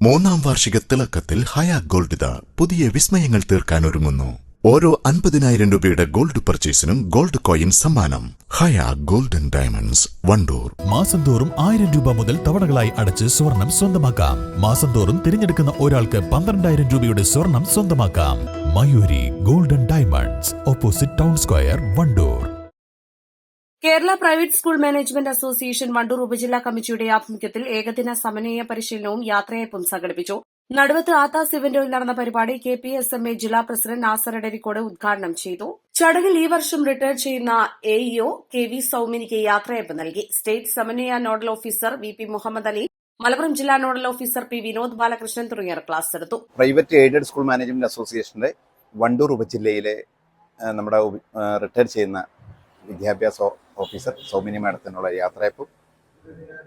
മൂന്നാം വാർഷിക തിളക്കത്തിൽ ഹയ ഗോൾഡ് പുതിയ വിസ്മയങ്ങൾ തീർക്കാൻ ഒരുങ്ങുന്നു. ഓരോ 50,000 രൂപയുടെ ഗോൾഡ് പർച്ചേസിനും ഗോൾഡ് കോയിൻ സമ്മാനം. ഹയ ഗോൾഡൻ ഡയമണ്ട്സ്, വണ്ടൂർ. മാസം തോറും 1000 രൂപ മുതൽ തവണകളായി അടച്ച് സ്വർണം സ്വന്തമാക്കാം. മാസം തോറും തിരഞ്ഞെടുക്കുന്ന ഒരാൾക്ക് 12,000 രൂപയുടെ സ്വർണം സ്വന്തമാക്കാം. Mayuri golden diamonds, opposite town square, Wandoor. Kerala private school management association Wandoor ഉപജില്ലാ കമ്മിറ്റിയുടെ ആഭിമുഖ്യത്തിൽ ഏകദിന സമന്വയ പരിശീലനവും യാത്രയയപ്പും സംഘടിപ്പിച്ചു. നടുവത്ത് ആത്താസ് ഇവന്റിൽ നടന്ന പരിപാടി KPSMA ജില്ലാ പ്രസിഡന്റ് നാസർ എടരിക്കോട് ഉദ്ഘാടനം ചെയ്തു. ചടങ്ങിൽ ഈ വർഷം റിട്ടയർ ചെയ്യുന്ന AEO KV സൌമിനിക്ക് യാത്രയയപ്പ് നൽകി. State Samanwaya nodal officer VP Muhammad Ali, Malappuram ജില്ലാ nodal officer P Vinod Balakrishnan തുടങ്ങിയവർ ക്ലാസ് എടുത്തു. പ്രൈവറ്റ് എയ്ഡഡ് സ്കൂൾ മാനേജ്മെന്റ് അസോസിയേഷന്റെ വണ്ടൂർ ഉപജില്ലയിലെ നമ്മുടെ റിട്ടയർ ചെയ്യുന്ന വിദ്യാഭ്യാസ ഓഫീസർ സൗമിനി മാഡത്തിനുള്ള യാത്രയപ്പും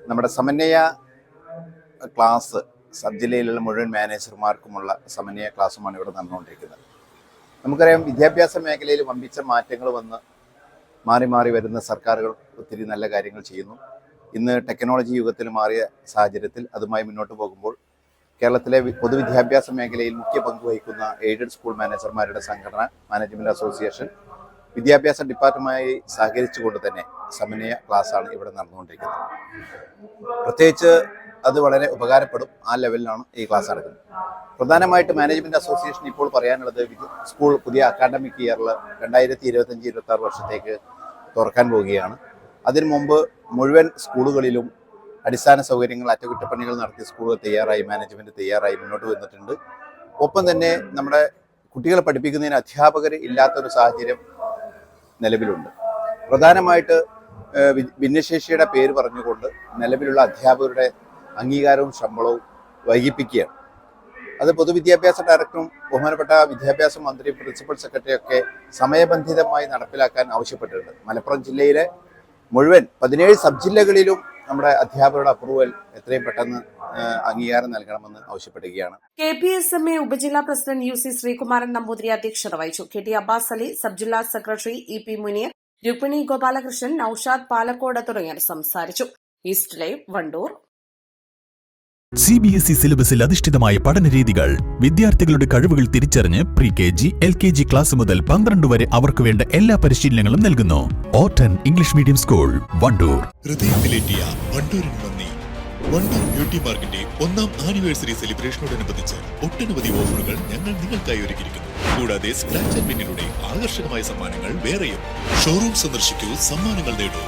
നമ്മുടെ സമന്വയ ക്ലാസ് സബ് ജില്ലയിലുള്ള മുഴുവൻ മാനേജർമാർക്കുമുള്ള സമന്വയ ക്ലാസ്സുമാണ് ഇവിടെ നടന്നുകൊണ്ടിരിക്കുന്നത്. നമുക്കറിയാം, വിദ്യാഭ്യാസ മേഖലയിൽ വമ്പിച്ച മാറ്റങ്ങൾ വന്ന് മാറി മാറി വരുന്ന സർക്കാരുകൾ ഒത്തിരി നല്ല കാര്യങ്ങൾ ചെയ്യുന്നു. ഇന്ന് ടെക്നോളജി യുഗത്തിൽ മാറിയ സാഹചര്യത്തിൽ അതുമായി മുന്നോട്ട് പോകുമ്പോൾ കേരളത്തിലെ പൊതുവിദ്യാഭ്യാസ മേഖലയിൽ മുഖ്യ പങ്ക് വഹിക്കുന്ന എയ്ഡഡ് സ്കൂൾ മാനേജർമാരുടെ സംഘടന മാനേജ്മെന്റ് അസോസിയേഷൻ വിദ്യാഭ്യാസ ഡിപ്പാർട്ട്മെന്റുമായി സഹകരിച്ചുകൊണ്ട് തന്നെ സമന്വയ ക്ലാസ്സാണ് ഇവിടെ നടന്നുകൊണ്ടിരിക്കുന്നത്. പ്രത്യേകിച്ച് അത് വളരെ ഉപകാരപ്പെടും. ആ ലെവലിലാണ് ഈ ക്ലാസ് നടക്കുന്നത്. പ്രധാനമായിട്ട് മാനേജ്മെന്റ് അസോസിയേഷൻ ഇപ്പോൾ പറയാനുള്ളത്, സ്കൂൾ പുതിയ അക്കാഡമിക് ഇയറിൽ 2025-26 വർഷത്തേക്ക് തുറക്കാൻ പോവുകയാണ്. അതിനു മുമ്പ് മുഴുവൻ സ്കൂളുകളിലും അടിസ്ഥാന സൗകര്യങ്ങൾ, അറ്റകുറ്റപ്പണികൾ നടത്തിയ സ്കൂളുകൾ തയ്യാറായി, മാനേജ്മെന്റ് തയ്യാറായി മുന്നോട്ട് വന്നിട്ടുണ്ട്. ഒപ്പം തന്നെ നമ്മുടെ കുട്ടികളെ പഠിപ്പിക്കുന്നതിന് അധ്യാപകർ ഇല്ലാത്തൊരു സാഹചര്യം നിലവിലുണ്ട്. പ്രധാനമായിട്ട് ഭിന്നശേഷിയുടെ പേര് പറഞ്ഞുകൊണ്ട് നിലവിലുള്ള അധ്യാപകരുടെ അംഗീകാരവും ശമ്പളവും വൈകിപ്പിക്കുകയാണ്. അത് പൊതുവിദ്യാഭ്യാസ ഡയറക്ടറും ബഹുമാനപ്പെട്ട വിദ്യാഭ്യാസ മന്ത്രിയും പ്രിൻസിപ്പൽ സെക്രട്ടറിയൊക്കെ സമയബന്ധിതമായി നടപ്പിലാക്കാൻ ആവശ്യപ്പെട്ടിട്ടുണ്ട്. മലപ്പുറം ജില്ലയിലെ മുഴുവൻ 17 സബ് ജില്ലകളിലും നമ്മുടെ അധ്യാപകരുടെ അപ്രൂവൽ എത്രയും പെട്ടെന്ന് അംഗീകാരം നൽകണമെന്ന് ആവശ്യപ്പെടുകയാണ്. KPSMA ഉപജില്ലാ പ്രസിഡന്റ് UC ശ്രീകുമാരൻ നമ്പൂതിരി അധ്യക്ഷത വഹിച്ചു. KT അബ്ബാസ് അലി, സബ് ജില്ലാ സെക്രട്ടറി EP മുനീർ, രുക്മിണി ഗോപാലകൃഷ്ണൻ, നൌഷാദ് പാലക്കോട് തുടങ്ങിയവർ സംസാരിച്ചു. East live, Wandoor. CBSE സിലബസിൽ അധിഷ്ഠിതമായ പഠനരീതികൾ. വിദ്യാർത്ഥികളുടെ കഴിവുകൾ തിരിച്ചറിഞ്ഞ് pre-KG, LKG ക്ലാസ് മുതൽ 12 വരെ അവർക്ക് വേണ്ട എല്ലാ പരിശീലനങ്ങളും നൽകുന്നു. ഓട്ടൻ ഇംഗ്ലീഷ് മീഡിയം സ്കൂൾ, വണ്ടൂർ. ഹൃദയത്തിലേറ്റിയ വണ്ടൂരിന് നന്ദി. വണ്ടൂർ ബ്യൂട്ടി പാർക്കിന്റെ 1ാം ആനിവേഴ്സറി സെലിബ്രേഷനോടനുബന്ധിച്ച് ഒട്ടനവധി ഓഫറുകൾ ഞങ്ങൾ നിങ്ങൾക്കായി ഒരുക്കിയിരിക്കുന്നു. കൂടാതെ സ്ക്രാച്ച് ആൻഡ് വിന്നിലൂടെ ആകർഷകമായ സമ്മാനങ്ങൾ വേറെയും. ഷോറൂം സന്ദർശിക്കൂ, സമ്മാനങ്ങൾ നേടൂ.